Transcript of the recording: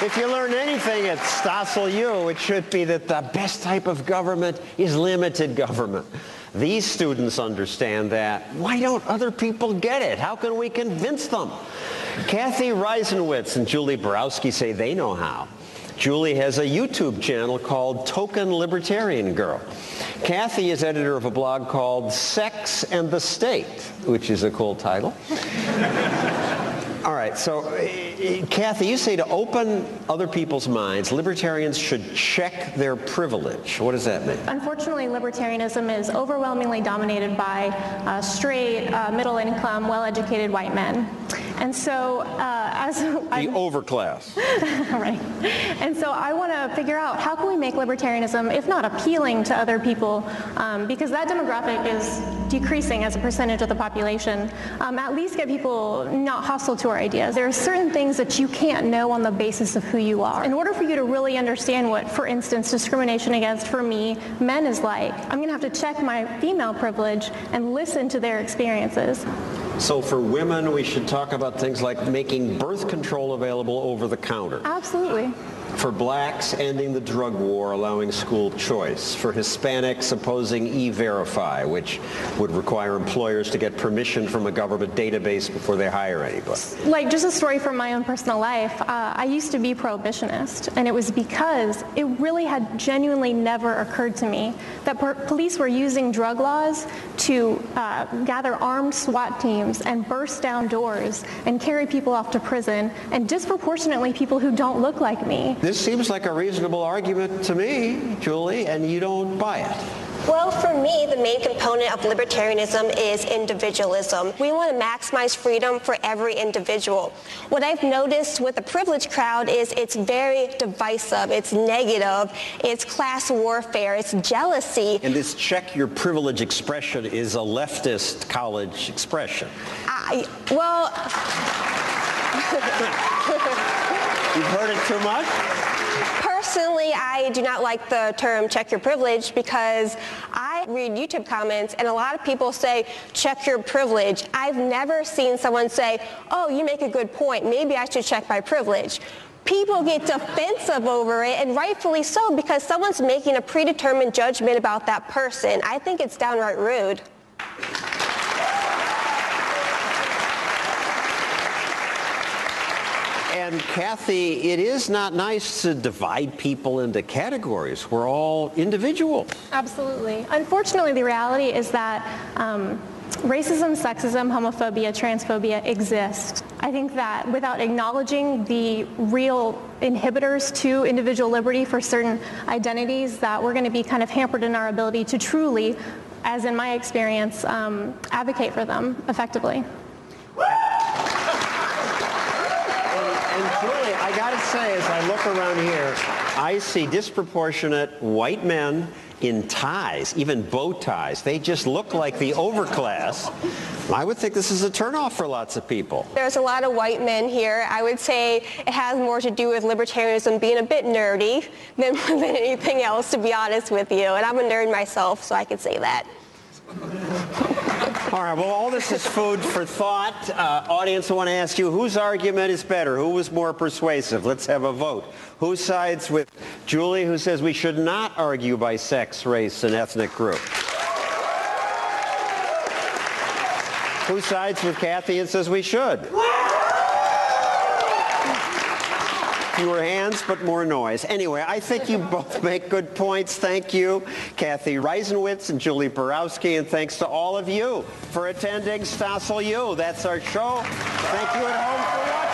If you learn anything at Stossel U, it should be that the best type of government is limited government. These students understand that. Why don't other people get it? How can we convince them? Cathy Reisenwitz and Julie Borowski say they know how. Julie has a YouTube channel called Token Libertarian Girl. Cathy is editor of a blog called Sex and the State, which is a cool title. All right, so Cathy, you say to open other people's minds, libertarians should check their privilege. What does that mean? Unfortunately, libertarianism is overwhelmingly dominated by straight, middle-income, well-educated white men. And so, the overclass. Right. And so I want to figure out how can we make libertarianism, if not appealing to other people, because that demographic is decreasing as a percentage of the population, at least get people not hostile to our ideas. There are certain things that you can't know on the basis of who you are. In order for you to really understand what, for instance, discrimination against, for me, men is like, I'm going to have to check my female privilege and listen to their experiences. So for women, we should talk about things like making birth control available over the counter. Absolutely. For blacks, ending the drug war, allowing school choice. For Hispanics, opposing E-Verify, which would require employers to get permission from a government database before they hire anybody. Like, just a story from my own personal life. I used to be prohibitionist, and it was because it really had genuinely never occurred to me that police were using drug laws to gather armed SWAT teams and burst down doors and carry people off to prison, and disproportionately people who don't look like me. This seems like a reasonable argument to me, Julie, and you don't buy it. Well, for me, the main component of libertarianism is individualism. We want to maximize freedom for every individual. What I've noticed with the privileged crowd is it's very divisive, it's negative, it's class warfare, it's jealousy. And this check your privilege expression is a leftist college expression. Well... You've heard it too much? Personally, I do not like the term check your privilege because I read YouTube comments and a lot of people say check your privilege. I've never seen someone say, oh, you make a good point, maybe I should check my privilege. People get defensive over it, and rightfully so, because someone's making a predetermined judgment about that person. I think it's downright rude. And Cathy, it is not nice to divide people into categories. We're all individuals. Absolutely. Unfortunately, the reality is that racism, sexism, homophobia, transphobia exist. I think that without acknowledging the real inhibitors to individual liberty for certain identities, that we're going to be kind of hampered in our ability to truly, as in my experience, advocate for them effectively. And Julie, I gotta say, as I look around here, I see disproportionate white men in ties, even bow ties. They just look like the overclass. I would think this is a turnoff for lots of people. There's a lot of white men here. I would say it has more to do with libertarianism being a bit nerdy than anything else, to be honest with you. And I'm a nerd myself, so I could say that. All right, well, all this is food for thought. Audience, I want to ask you, whose argument is better? Who was more persuasive? Let's have a vote. Who sides with Julie, who says we should not argue by sex, race, and ethnic group? Who sides with Cathy and says we should? Fewer hands, but more noise. Anyway, I think you both make good points. Thank you, Cathy Reisenwitz and Julie Borowski, and thanks to all of you for attending Stossel U. That's our show. Thank you at home for watching.